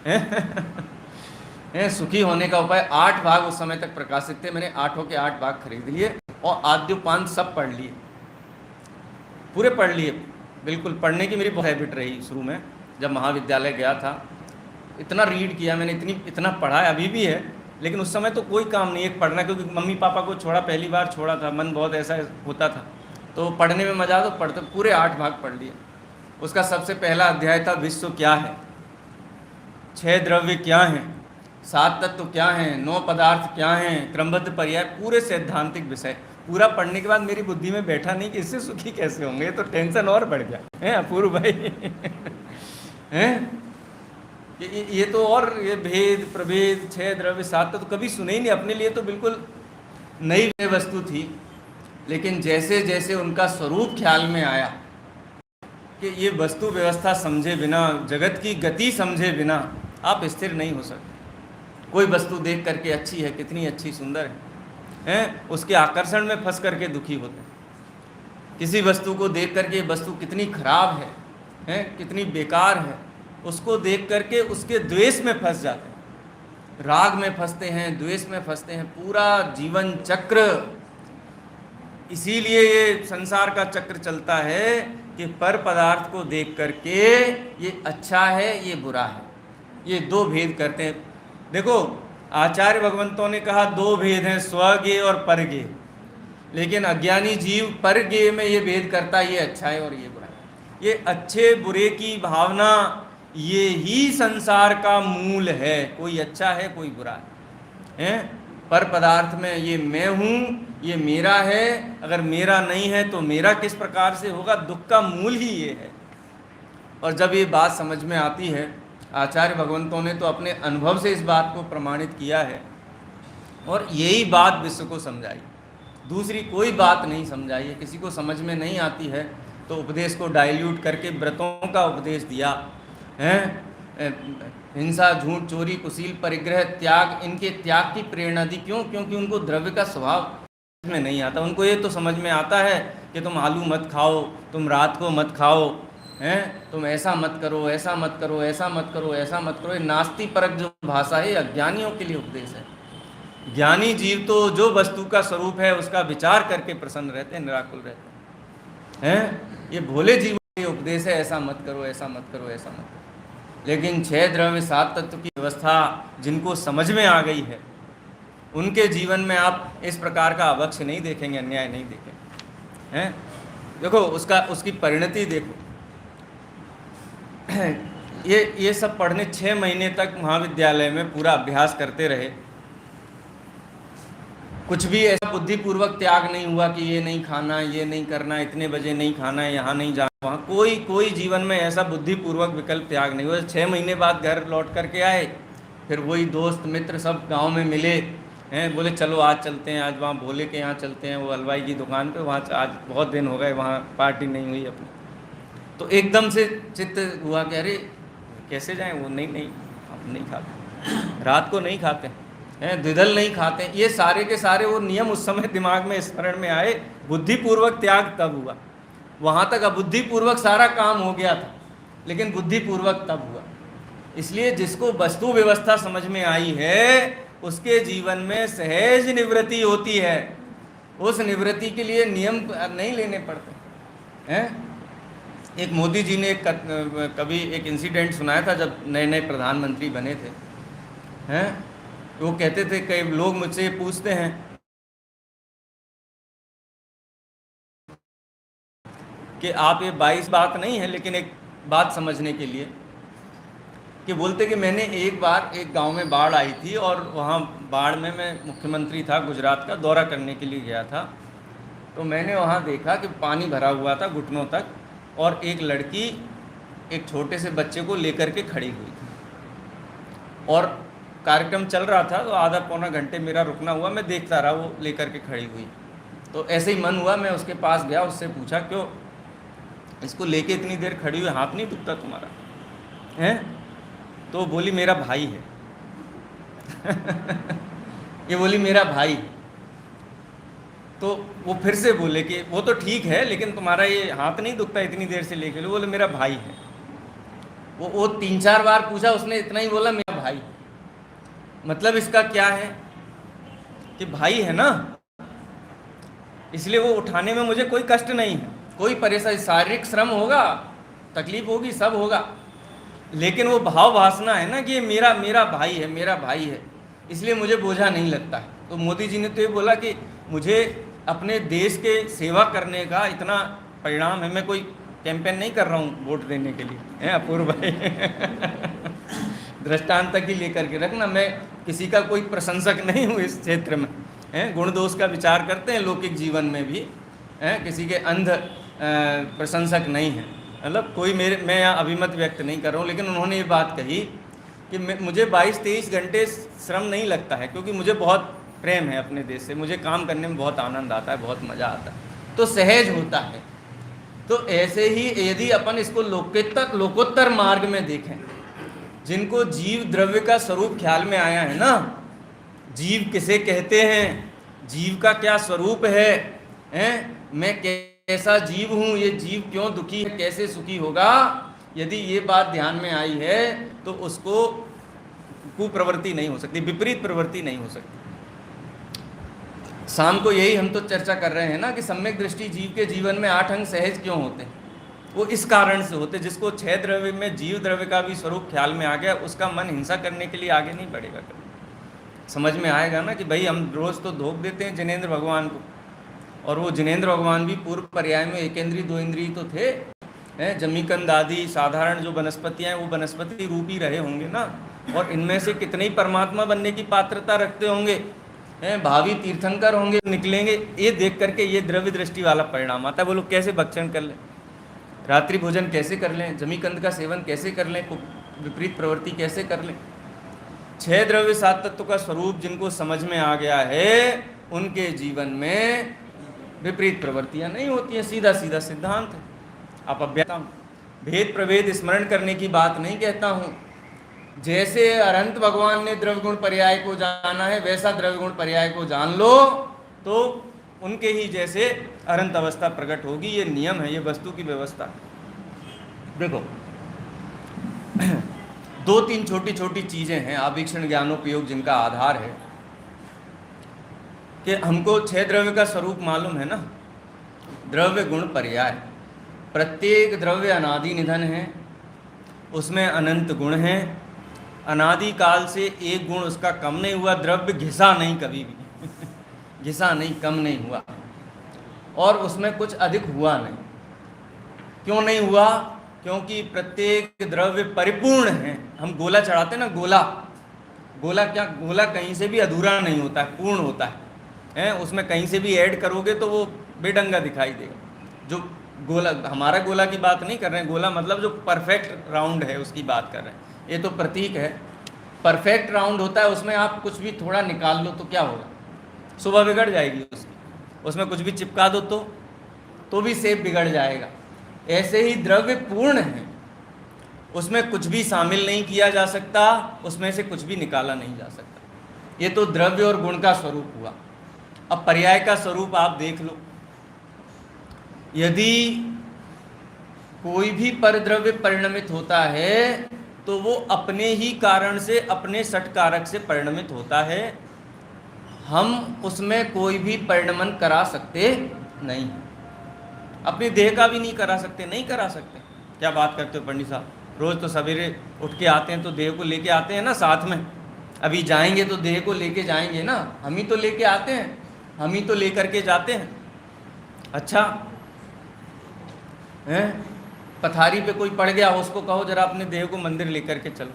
है। सुखी होने का उपाय 8 भाग उस समय तक प्रकाशित थे, मैंने 8 के 8 भाग खरीद लिए और आद्योपांत सब पढ़ लिए, पूरे पढ़ लिए। बिल्कुल पढ़ने की मेरी बहुत हैबिट रही शुरू में, जब महाविद्यालय गया था इतना रीड किया मैंने, इतना पढ़ा है, अभी भी है, लेकिन उस समय तो कोई काम नहीं है पढ़ना, क्योंकि मम्मी पापा को छोड़ा, पहली बार छोड़ा था, मन बहुत ऐसा होता था, तो पढ़ने में मज़ा, तो पढ़ते पूरे 8 भाग पढ़ लिए। उसका सबसे पहला अध्याय था विश्व क्या है, 6 द्रव्य क्या हैं, 7 तत्व क्या हैं, 9 पदार्थ क्या हैं, क्रमबद्ध पर्याय, पूरे सैद्धांतिक विषय। पूरा पढ़ने के बाद मेरी बुद्धि में बैठा नहीं कि इससे सुखी कैसे होंगे, तो टेंशन और बढ़ गया है अपूर्व भाई। हैं ये तो, और ये भेद प्रभेद 6 द्रव्य 7 तो कभी सुने ही नहीं, अपने लिए तो बिल्कुल नई वस्तु थी। लेकिन जैसे जैसे उनका स्वरूप ख्याल में आया कि ये वस्तु व्यवस्था समझे बिना, जगत की गति समझे बिना आप स्थिर नहीं हो सकते। कोई वस्तु देख करके अच्छी है, कितनी अच्छी सुंदर है, उसके आकर्षण में फंस करके दुखी होते हैं। किसी वस्तु को देख करके ये वस्तु कितनी खराब है, कितनी बेकार है, उसको देख करके उसके द्वेष में फंस जाते हैं, राग में फंसते हैं, द्वेष में फंसते हैं, पूरा जीवन चक्र। इसीलिए ये संसार का चक्र चलता है कि पर पदार्थ को देख करके ये अच्छा है, ये बुरा है, ये 2 भेद करते हैं। देखो, आचार्य भगवंतों ने कहा 2 भेद हैं, स्वज्ञेय और परज्ञेय, लेकिन अज्ञानी जीव परज्ञेय में ये भेद करता है, ये अच्छा है और ये बुरा है। ये अच्छे बुरे की भावना, ये ही संसार का मूल है, कोई अच्छा है कोई बुरा है। पर पदार्थ में ये मैं हूँ, ये मेरा है, अगर मेरा नहीं है तो मेरा किस प्रकार से होगा, दुख का मूल ही ये है। और जब ये बात समझ में आती है, आचार्य भगवंतों ने तो अपने अनुभव से इस बात को प्रमाणित किया है, और यही बात विश्व को समझाई, दूसरी कोई बात नहीं समझाई है। किसी को समझ में नहीं आती है तो उपदेश को डाइल्यूट करके व्रतों का उपदेश दिया है। हिंसा, झूठ, चोरी, कुशील, परिग्रह, त्याग, इनके त्याग की प्रेरणा दी। क्यों? क्योंकि उनको द्रव्य का स्वभाव में नहीं आता। उनको ये तो समझ में आता है कि तुम आलू मत खाओ, तुम रात को मत खाओ, हैं, तुम ऐसा मत करो, ऐसा मत करो, ऐसा मत करो, ऐसा मत करो। ये नास्ति परक जो भाषा है, अज्ञानियों के लिए उपदेश है। ज्ञानी जीव तो जो वस्तु का स्वरूप है उसका विचार करके प्रसन्न रहते हैं, निराकुल रहते हैं। ये भोले जीव के उपदेश है, ऐसा मत करो, ऐसा मत करो, ऐसा मत करो। लेकिन 6 द्रव्य 7 तत्व की व्यवस्था जिनको समझ में आ गई है, उनके जीवन में आप इस प्रकार का अवक्ष नहीं देखेंगे, अन्याय नहीं देखेंगे, हैं। देखो उसकी परिणति देखो। ये सब पढ़ने 6 महीने तक महाविद्यालय में पूरा अभ्यास करते रहे। कुछ भी ऐसा बुद्धिपूर्वक त्याग नहीं हुआ कि ये नहीं खाना, ये नहीं करना, इतने बजे नहीं खाना, यहाँ नहीं जाना, वहाँ कोई जीवन में ऐसा बुद्धिपूर्वक विकल्प त्याग नहीं हुआ। 6 महीने बाद घर लौट करके आए, फिर वही दोस्त मित्र सब गांव में मिले हैं, बोले चलो आज चलते हैं, आज वहाँ भोले के यहाँ चलते हैं, वो हलवाई की दुकान पे, वहाँ आज बहुत दिन हो गए वहाँ पार्टी नहीं हुई अपनी। तो एकदम से चित्त हुआ कि अरे कैसे जाएं, वो नहीं हम नहीं खाते, रात को नहीं खाते हैं, द्विदल नहीं खाते। ये सारे के सारे वो नियम उस समय दिमाग में स्मरण में आए। बुद्धिपूर्वक त्याग तब हुआ, वहाँ तक अबुद्धिपूर्वक सारा काम हो गया था, लेकिन बुद्धिपूर्वक तब हुआ। इसलिए जिसको वस्तु व्यवस्था समझ में आई है उसके जीवन में सहज निवृत्ति होती है। उस निवृत्ति के लिए नियम नहीं लेने पड़ते हैं। एक मोदी जी ने कभी एक इंसिडेंट सुनाया था, जब नए नए प्रधानमंत्री बने थे हैं, वो कहते थे, कई लोग मुझसे पूछते हैं कि आप ये 22 बात नहीं है, लेकिन एक बात समझने के लिए, कि बोलते कि मैंने एक बार एक गांव में बाढ़ आई थी और वहाँ बाढ़ में मैं मुख्यमंत्री था गुजरात का, दौरा करने के लिए गया था। तो मैंने वहाँ देखा कि पानी भरा हुआ था घुटनों तक, और एक लड़की एक छोटे से बच्चे को लेकर के खड़ी हुई थी, और कार्यक्रम चल रहा था, तो आधा पौना घंटे मेरा रुकना हुआ, मैं देखता रहा वो लेकर के खड़ी हुई। तो ऐसे ही मन हुआ, मैं उसके पास गया, उससे पूछा क्यों इसको लेके इतनी देर खड़ी हुई, हाथ नहीं दुखता तुम्हारा हैं? तो बोली मेरा भाई है ये बोली मेरा भाई है। तो वो फिर से बोले कि वो तो ठीक है, लेकिन तुम्हारा ये हाथ नहीं दुखता इतनी देर से लेके, बोले मेरा भाई है। वो 3-4 बार पूछा उसने, इतना ही बोला मेरा भाई। मतलब इसका क्या है कि भाई है ना, इसलिए वो उठाने में मुझे कोई कष्ट नहीं है, कोई परेशानी, शारीरिक श्रम होगा, तकलीफ होगी, सब होगा, लेकिन वो भाव वासना है ना कि ये मेरा भाई है, मेरा भाई है, इसलिए मुझे बोझा नहीं लगता है। तो मोदी जी ने तो ये बोला कि मुझे अपने देश के सेवा करने का इतना परिणाम है, मैं कोई कैंपेन नहीं कर रहा हूँ वोट देने के लिए, हैं अपूर्व भाई दृष्टांत तक ही लेकर के रखना, मैं किसी का कोई प्रशंसक नहीं हूँ इस क्षेत्र में, हैं गुण दोष का विचार करते हैं लौकिक जीवन में भी, हैं किसी के अंध प्रशंसक नहीं है। मतलब कोई मैं यहाँ अभिमत व्यक्त नहीं कर रहा हूँ, लेकिन उन्होंने ये बात कही कि मुझे 22-23 घंटे श्रम नहीं लगता है, क्योंकि मुझे बहुत प्रेम है अपने देश से, मुझे काम करने में बहुत आनंद आता है, बहुत मज़ा आता है, तो सहज होता है। तो ऐसे ही यदि अपन इसको लोकोत्तर मार्ग में देखें, जिनको जीव द्रव्य का स्वरूप ख्याल में आया है ना, जीव किसे कहते हैं, जीव का क्या स्वरूप है, मैं कैसा जीव हूँ, ये जीव क्यों दुखी है, कैसे सुखी होगा, यदि ये बात ध्यान में आई है तो उसको कुप्रवृत्ति नहीं हो सकती, विपरीत प्रवृत्ति नहीं हो सकती। शाम को यही हम तो चर्चा कर रहे हैं ना कि सम्यक दृष्टि जीव के जीवन में 8 अंग सहज क्यों होते हैं, वो इस कारण से होते, जिसको 6 द्रव्य में जीव द्रव्य का भी स्वरूप ख्याल में आ गया, उसका मन हिंसा करने के लिए आगे नहीं बढ़ेगा कभी। समझ में आएगा ना कि भाई हम रोज़ तो धोख देते हैं जिनेंद्र भगवान को, और वो जिनेंद्र भगवान भी पूर्व पर्याय में 1 इंद्रिय 2 इंद्रिय तो थे, जमीकंद आदि साधारण जो वनस्पतियाँ हैं वो वनस्पति रूपी रहे होंगे ना, और इनमें से कितने ही परमात्मा बनने की पात्रता रखते होंगे, भावी तीर्थंकर होंगे, निकलेंगे। ये देख करके ये द्रव्य दृष्टि वाला परिणाम आता है। वो लोग कैसे भक्षण कर लें, रात्रि भोजन कैसे कर लें, जमीकंद का सेवन कैसे कर लें, विपरीत प्रवृत्ति कैसे कर लें। 6 द्रव्य 7 तत्व का स्वरूप जिनको समझ में आ गया है, उनके जीवन में विपरीत प्रवृत्तियाँ नहीं होती हैं, सीधा सीधा सिद्धांत है। आप अभ्यास भेद प्रभेद स्मरण करने की बात नहीं कहता हूँ। जैसे अनंत भगवान ने द्रव्य गुण पर्याय को जाना है, वैसा द्रव्य गुण पर्याय को जान लो तो उनके ही जैसे अनंत अवस्था प्रकट होगी। ये नियम है, ये वस्तु की व्यवस्था। देखो 2-3 छोटी छोटी चीज़ें हैं आवीक्षण ज्ञानोपयोग जिनका आधार है कि हमको 6 द्रव्य का स्वरूप मालूम है ना, द्रव्य गुण पर्याय। प्रत्येक द्रव्य अनादि निधन है, उसमें अनंत गुण हैं, अनादि काल से एक गुण उसका कम नहीं हुआ, द्रव्य घिसा नहीं कभी भी घिसा नहीं, कम नहीं हुआ, और उसमें कुछ अधिक हुआ नहीं। क्यों नहीं हुआ? क्योंकि प्रत्येक द्रव्य परिपूर्ण है। हम गोला चढ़ाते हैं ना, गोला, गोला क्या, गोला कहीं से भी अधूरा नहीं होता है, पूर्ण होता है, उसमें कहीं से भी ऐड करोगे तो वो बेढंगा दिखाई देगा। जो गोला, हमारा गोला की बात नहीं कर रहे हैं, गोला मतलब जो परफेक्ट राउंड है उसकी बात कर रहे हैं। ये तो प्रतीक है, परफेक्ट राउंड होता है, उसमें आप कुछ भी थोड़ा निकाल लो तो क्या होगा, सुबह बिगड़ जाएगी उसकी। उसमें कुछ भी चिपका दो तो भी शेप बिगड़ जाएगा। ऐसे ही द्रव्य पूर्ण है, उसमें कुछ भी शामिल नहीं किया जा सकता, उसमें से कुछ भी निकाला नहीं जा सकता। ये तो द्रव्य और गुण का स्वरूप हुआ। अब पर्याय का स्वरूप आप देख लो। यदि कोई भी परद्रव्य परिणमित होता है तो वो अपने ही कारण से, अपने षटकारक से परिणमित होता है। हम उसमें कोई भी परिणमन करा सकते नहीं, अपनी देह का भी नहीं करा सकते, नहीं करा सकते। क्या बात करते हो पंडित साहब, रोज़ तो सवेरे उठ के आते हैं तो देह को लेके आते हैं ना साथ में। अभी जाएंगे तो देह को लेके जाएंगे ना, हम ही तो लेके आते हैं, हम ही तो लेकर के जाते हैं। अच्छा हैं, पथारी पे कोई पड़ गया, उसको कहो जरा अपने देह को मंदिर लेकर के चलो,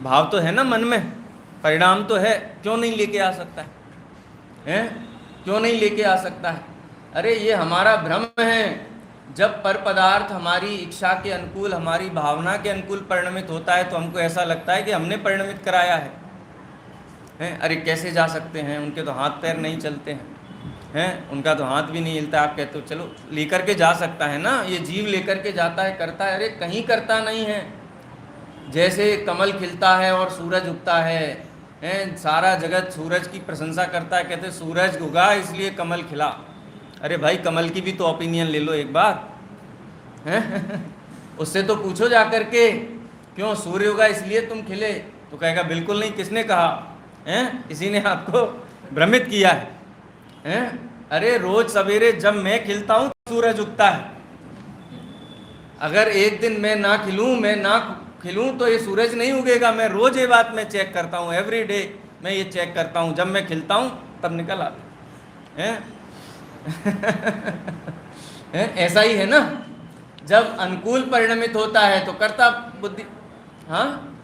भाव तो है ना मन में, परिणाम तो है, क्यों नहीं लेके आ सकता है, हैं? क्यों नहीं लेके आ सकता है? अरे ये हमारा भ्रम है। जब पर पदार्थ हमारी इच्छा के अनुकूल, हमारी भावना के अनुकूल परिणमित होता है तो हमको ऐसा लगता है कि हमने परिणमित कराया है, हैं? अरे कैसे जा सकते हैं, उनके तो हाथ पैर नहीं चलते हैं, उनका तो हाथ भी नहीं हिलता। आप कहते हो चलो लेकर के जा सकता है ना, ये जीव लेकर के जाता है, करता है। अरे कहीं करता नहीं है। जैसे कमल खिलता है और सूरज उगता है, हैं? सारा जगत सूरज की प्रशंसा करता है, कहते सूरज उगा इसलिए कमल खिला। अरे भाई कमल की भी तो ओपिनियन ले लो एक बार, हैं? उससे तो पूछो जा कर के, क्यों सूर्य उगा इसलिए तुम खिले? तो कहेगा बिल्कुल नहीं, किसने कहा, हैं? किसी ने आपको भ्रमित किया है, हैं? अरे रोज सवेरे जब मैं खिलता हूँ सूरज उगता है। अगर एक दिन मैं ना खिलूँ, मैं ना खिलूँ तो ये सूरज नहीं उगेगा। मैं रोज ये बात मैं चेक करता हूँ, एवरी डे मैं ये चेक करता हूँ। जब मैं खिलता हूँ तब निकल आता है। ऐसा ही है ना, जब अनुकूल परिणमित होता है तो कर्ता बुद्धि, हाँ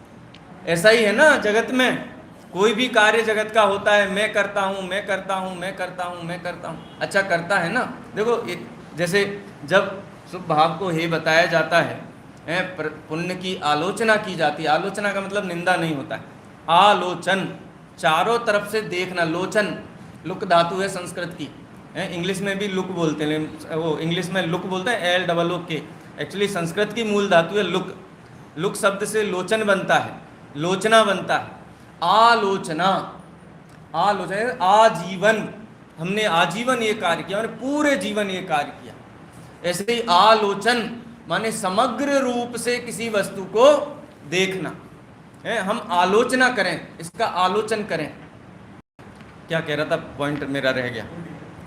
ऐसा ही है ना। जगत में कोई भी कार्य जगत का होता है, मैं करता हूँ, मैं करता हूँ, मैं करता हूँ, मैं करता हूँ। अच्छा करता है ना। देखो जैसे जब शुभ भाव को हे बताया जाता है, पुण्य की आलोचना की जाती है। आलोचना का मतलब निंदा नहीं होता है, आलोचन, चारों तरफ से देखना। लोचन लुक धातु है संस्कृत की, इंग्लिश में भी लुक बोलते हैं, वो इंग्लिश में लुक बोलते हैं LOOK। एक्चुअली संस्कृत की मूल धातु है लुक। लुक शब्द से लोचन बनता है, लोचना बनता है। आलोचना, आलोचना आजीवन, हमने आजीवन ये कार्य किया, हमने पूरे जीवन ये कार्य किया। ऐसे ही आलोचन माने समग्र रूप से किसी वस्तु को देखना है। हम आलोचना करें, इसका आलोचन करें। क्या कह रहा था, पॉइंट मेरा रह गया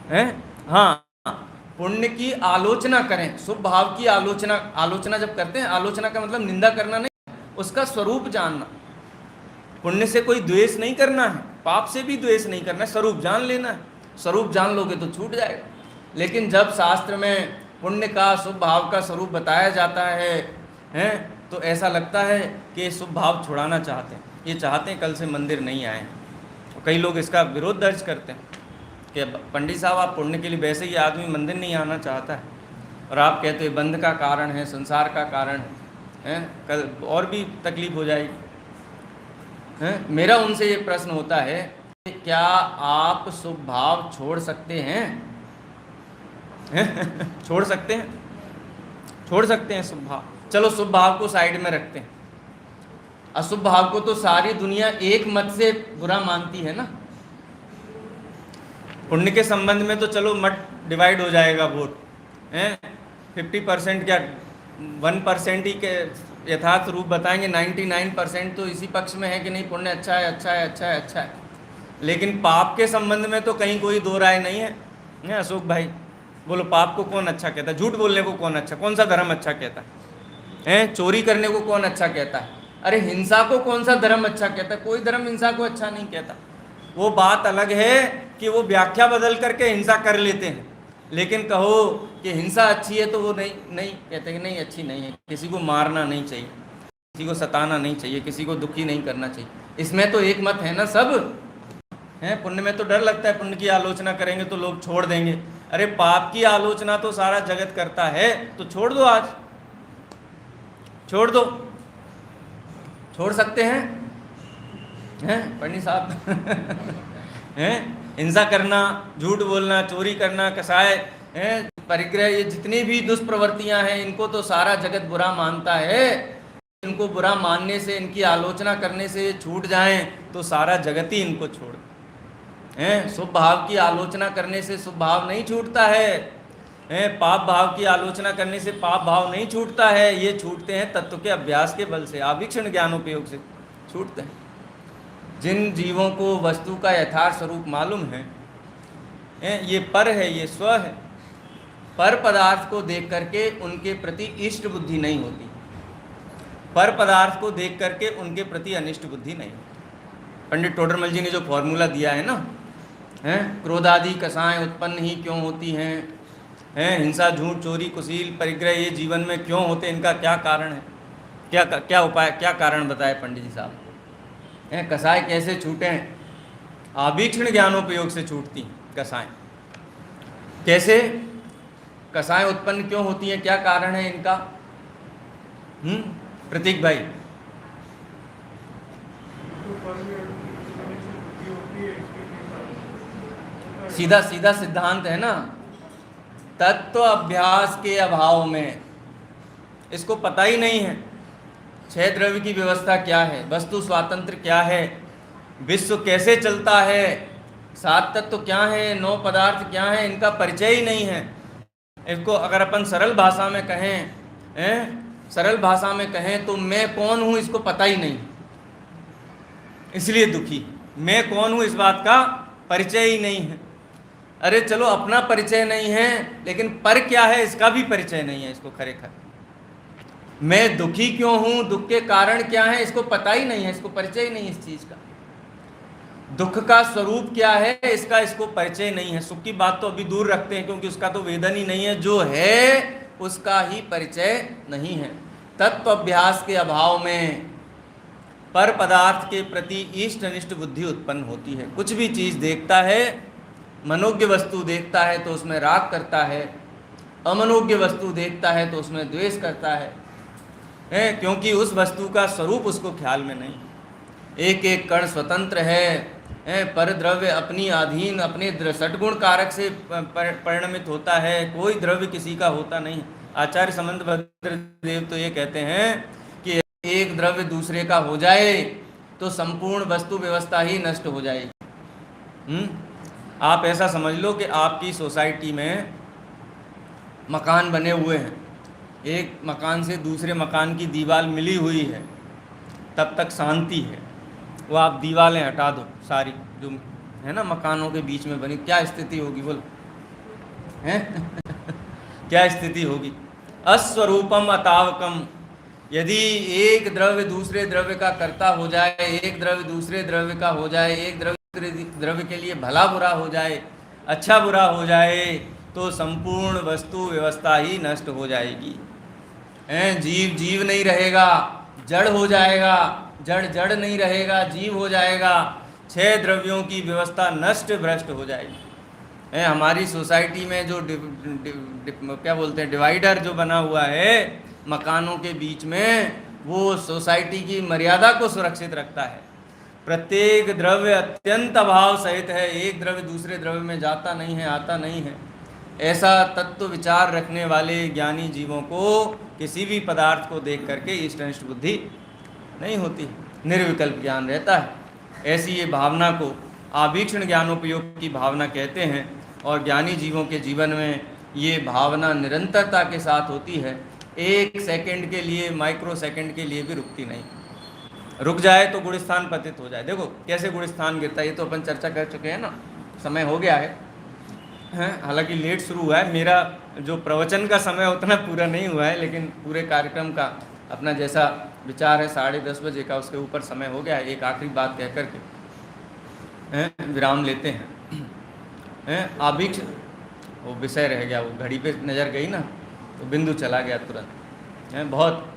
है। हाँ, पुण्य की आलोचना करें, शुभ भाव की आलोचना। आलोचना जब करते हैं, आलोचना का मतलब निंदा करना नहीं, उसका स्वरूप जानना। पुण्य से कोई द्वेष नहीं करना है, पाप से भी द्वेष नहीं करना है, स्वरूप जान लेना है। स्वरूप जान लोगे तो छूट जाएगा। लेकिन जब शास्त्र में पुण्य का, शुभ भाव का स्वरूप बताया जाता है तो ऐसा लगता है कि शुभ भाव छुड़ाना चाहते हैं, ये चाहते हैं कल से मंदिर नहीं आए। तो कई लोग इसका विरोध दर्ज करते हैं कि पंडित साहब आप पुण्य के लिए, वैसे ही आदमी मंदिर नहीं आना चाहता है और आप कहते हैं बंध का कारण है, संसार का कारण है, कल और भी तकलीफ हो जाएगी। मेरा उनसे ये प्रश्न होता है, क्या आप शुभ भाव छोड़ सकते हैं? छोड़ सकते हैं, छोड़ सकते हैं शुभ भाव। चलो शुभ भाव को साइड में रखते हैं, अशुभ भाव को तो सारी दुनिया एक मत से बुरा मानती है ना। पुण्य के संबंध में तो चलो मत डिवाइड हो जाएगा वोट, 50% क्या 1% ही के यथार्थ रूप बताएंगे, 99% तो इसी पक्ष में है कि नहीं पुण्य अच्छा है, अच्छा है, अच्छा है, अच्छा है। लेकिन पाप के संबंध में तो कहीं कोई दो राय नहीं है। अशोक भाई बोलो, पाप को कौन अच्छा कहता है? झूठ बोलने को कौन अच्छा, कौन सा धर्म अच्छा कहता है? चोरी करने को कौन अच्छा कहता है? अरे हिंसा को कौन सा धर्म अच्छा कहता है? कोई धर्म हिंसा को अच्छा नहीं कहता। वो बात अलग है कि वो व्याख्या बदल करके हिंसा कर लेते हैं, लेकिन कहो कि हिंसा अच्छी है तो वो नहीं नहीं कहते कि नहीं अच्छी नहीं है, किसी को मारना नहीं चाहिए, किसी को सताना नहीं चाहिए, किसी को दुखी नहीं करना चाहिए। इसमें तो एक मत है ना सब हैं। पुण्य में तो डर लगता है, पुण्य की आलोचना करेंगे तो लोग छोड़ देंगे। अरे पाप की आलोचना तो सारा जगत करता है, तो छोड़ दो, आज छोड़ दो, छोड़ सकते हैं पंडित साहब हैं। हिंसा करना, झूठ बोलना, चोरी करना, कसाय हैं, परिग्रह, ये जितनी भी दुष्प्रवृत्तियां हैं, इनको तो सारा जगत बुरा मानता है। इनको बुरा मानने से, इनकी आलोचना करने से छूट जाएं तो सारा जगत ही इनको छोड़ हैं। शुभ भाव की आलोचना करने से शुभ भाव नहीं छूटता है, पाप भाव की आलोचना करने से पाप भाव नहीं छूटता है। ये छूटते हैं तत्व के अभ्यास के बल से, आवीक्षण ज्ञानोपयोग से छूटते हैं। जिन जीवों को वस्तु का यथार्थ स्वरूप मालूम है, ये पर है, ये स्व है, पर पदार्थ को देख करके उनके प्रति इष्ट बुद्धि नहीं होती, पर पदार्थ को देख करके उनके प्रति अनिष्ट बुद्धि नहीं। पंडित टोडरमल जी ने जो फॉर्मूला दिया है ना, क्रोधादि कसाएं उत्पन्न ही क्यों होती हैं, हिंसा, झूठ, चोरी, कुशील, परिग्रह ये जीवन में क्यों होते, इनका क्या कारण है, क्या उपाय, क्या कारण बताए पंडित जी साहब। कसाय कैसे छूटे हैं? आवीक्षण ज्ञानोपयोग से छूटती कसाएं। कैसे कसाएं उत्पन्न क्यों होती हैं, क्या कारण है इनका? प्रतीक भाई। सीधा सीधा सिद्धांत है ना, तत्व अभ्यास के अभाव में। इसको पता ही नहीं है छह द्रव्य की व्यवस्था क्या है, वस्तु स्वातंत्र क्या है, विश्व कैसे चलता है, सात तत्व क्या है, नौ पदार्थ क्या है, इनका परिचय ही नहीं है। इसको अगर अपन सरल भाषा में कहें, सरल भाषा में कहें तो मैं कौन हूँ इसको पता ही नहीं, इसलिए दुखी। मैं कौन हूँ इस बात का परिचय ही नहीं है। अरे चलो अपना परिचय नहीं है, लेकिन पर क्या है इसका भी परिचय नहीं है इसको खरेखर। मैं दुखी क्यों हूँ, दुख के कारण क्या है, इसको पता ही नहीं है, इसको परिचय ही नहीं इस चीज का। दुख का स्वरूप क्या है इसका इसको परिचय नहीं है। सुख की बात तो अभी दूर रखते हैं क्योंकि उसका तो वेदन ही नहीं है, जो है उसका ही परिचय नहीं है। तत्व अभ्यास के अभाव में पर पदार्थ के प्रति इष्ट अनिष्ट बुद्धि उत्पन्न होती है। कुछ भी चीज देखता है, मनोज्ञ वस्तु देखता है तो उसमें राग करता है, अमनोज्ञ वस्तु देखता है तो उसमें द्वेष करता है, क्योंकि उस वस्तु का स्वरूप उसको ख्याल में नहीं। एक एक कण स्वतंत्र है, पर द्रव्य अपनी अधीन अपने सद्गुण कारक से परिणमित होता है, कोई द्रव्य किसी का होता नहीं। आचार्य समंत भद्र देव तो ये कहते हैं कि एक द्रव्य दूसरे का हो जाए तो संपूर्ण वस्तु व्यवस्था ही नष्ट हो जाएगी। आप ऐसा समझ लो कि आपकी सोसाइटी में मकान बने हुए हैं, एक मकान से दूसरे मकान की दीवार मिली हुई है, तब तक शांति है। वो आप दीवारें हटा दो सारी जो है ना मकानों के बीच में बनी, क्या स्थिति होगी बोलो, हैं? क्या स्थिति होगी? अस्वरूपम अतावकम। यदि एक द्रव्य दूसरे द्रव्य का कर्ता हो जाए, एक द्रव्य दूसरे द्रव्य का हो जाए, एक द्रव्य द्रव्य के लिए भला बुरा हो जाए, अच्छा बुरा हो जाए, तो संपूर्ण वस्तु व्यवस्था ही नष्ट हो जाएगी। जीव जीव नहीं रहेगा, जड़ हो जाएगा, जड़ जड़ नहीं रहेगा, जीव हो जाएगा। छह द्रव्यों की व्यवस्था नष्ट भ्रष्ट हो जाएगी। हमारी सोसाइटी में जो क्या बोलते हैं डिवाइडर जो बना हुआ है मकानों के बीच में, वो सोसाइटी की मर्यादा को सुरक्षित रखता है। प्रत्येक द्रव्य अत्यंत अभाव सहित है, एक द्रव्य दूसरे द्रव्य में जाता नहीं है, आता नहीं है। ऐसा तत्व विचार रखने वाले ज्ञानी जीवों को किसी भी पदार्थ को देख करके इष्ट अनिष्ट बुद्धि नहीं होती, निर्विकल्प ज्ञान रहता है। ऐसी ये भावना को आवीक्षण ज्ञानोपयोग की भावना कहते हैं। और ज्ञानी जीवों के जीवन में ये भावना निरंतरता के साथ होती है, एक सेकंड के लिए, माइक्रो सेकंड के लिए भी रुकती नहीं। रुक जाए तो गुणस्थान पतित हो जाए। देखो कैसे गुणस्थान गिरता है, ये तो अपन चर्चा कर चुके हैं ना, समय हो गया है। हालांकि लेट शुरू हुआ है, मेरा जो प्रवचन का समय उतना पूरा नहीं हुआ है, लेकिन पूरे कार्यक्रम का अपना जैसा विचार है 10:30 बजे का, उसके ऊपर समय हो गया है। एक आखिरी बात कह करके विराम लेते हैं। वो विषय रह गया, वो घड़ी पे नज़र गई ना तो बिंदु चला गया तुरंत। है बहुत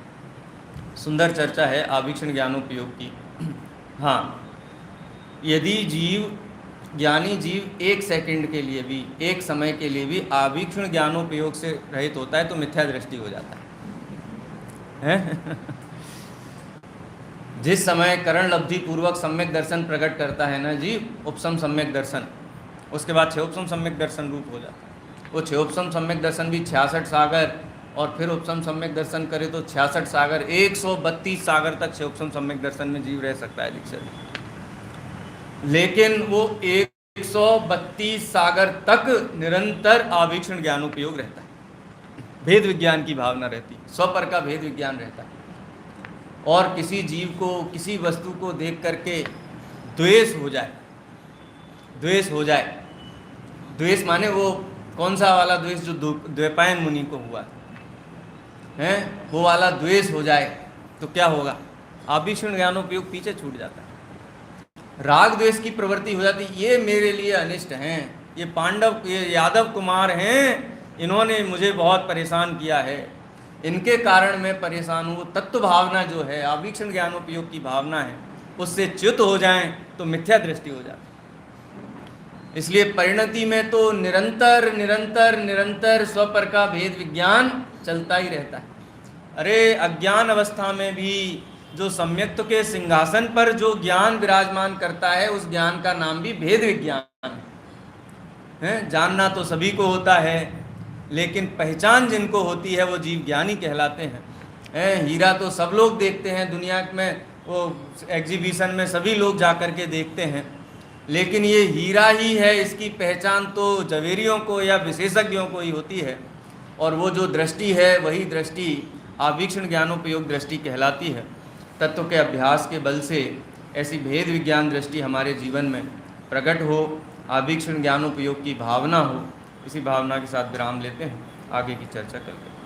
सुंदर चर्चा है आवीक्षण ज्ञानोपयोग की। हाँ, यदि ज्ञानी जीव एक सेकंड के लिए भी, एक समय के लिए भी आवीक्षण ज्ञानोपयोग से रहित होता है तो मिथ्या दृष्टि हो जाता है? जिस समय करण लब्धि पूर्वक सम्यक दर्शन प्रकट करता है ना जीव, उपसम सम्यक दर्शन, उसके बाद छेउपसम सम्यक दर्शन रूप हो जाता है। वो छेउपसम सम्यक दर्शन भी 66 सागर, और फिर उपसम सम्यक दर्शन करे तो 66 सागर, 132 सागर तक छेउपसम सम्यक दर्शन में जीव रह सकता है दीक्षित। लेकिन वो 132 सागर तक निरंतर आवीक्षण ज्ञानोपयोग रहता है, भेद विज्ञान की भावना रहती है, स्वपर का भेद विज्ञान रहता है। और किसी जीव को, किसी वस्तु को देख करके द्वेष हो जाए, द्वेष हो जाए, द्वेष माने वो कौन सा वाला द्वेष जो द्वैपायन मुनि को हुआ है, वो वाला द्वेष हो जाए तो क्या होगा? आवीक्षण ज्ञानोपयोग पीछे छूट जाता है। राग द्वेष की प्रवृत्ति हो जाती, ये मेरे लिए अनिष्ट हैं, ये पांडव, ये यादव कुमार हैं, इन्होंने मुझे बहुत परेशान किया है, इनके कारण मैं परेशान हूँ। तत्व भावना जो है, आवीक्षण ज्ञानोपयोग की भावना है, उससे च्युत हो जाएं तो मिथ्या दृष्टि हो जाती। इसलिए परिणति में तो निरंतर निरंतर निरंतर स्वपर का भेद विज्ञान चलता ही रहता है। अरे अज्ञान अवस्था में भी जो सम्यक्त्व के सिंहासन पर जो ज्ञान विराजमान करता है, उस ज्ञान का नाम भी भेद विज्ञान है। जानना तो सभी को होता है, लेकिन पहचान जिनको होती है वो जीव ज्ञानी कहलाते हैं। हीरा तो सब लोग देखते हैं दुनिया में, वो एग्जीबिशन में सभी लोग जा कर के देखते हैं, लेकिन ये हीरा ही है, इसकी पहचान तो जवेरियों को या विशेषज्ञों को ही होती है। और वो जो दृष्टि है, वही दृष्टि आवीक्षण ज्ञानोपयोग दृष्टि कहलाती है। तत्व के अभ्यास के बल से ऐसी भेद विज्ञान दृष्टि हमारे जीवन में प्रकट हो, आवीक्षण ज्ञानोपयोग की भावना हो। इसी भावना के साथ विराम लेते हैं, आगे की चर्चा करते हैं।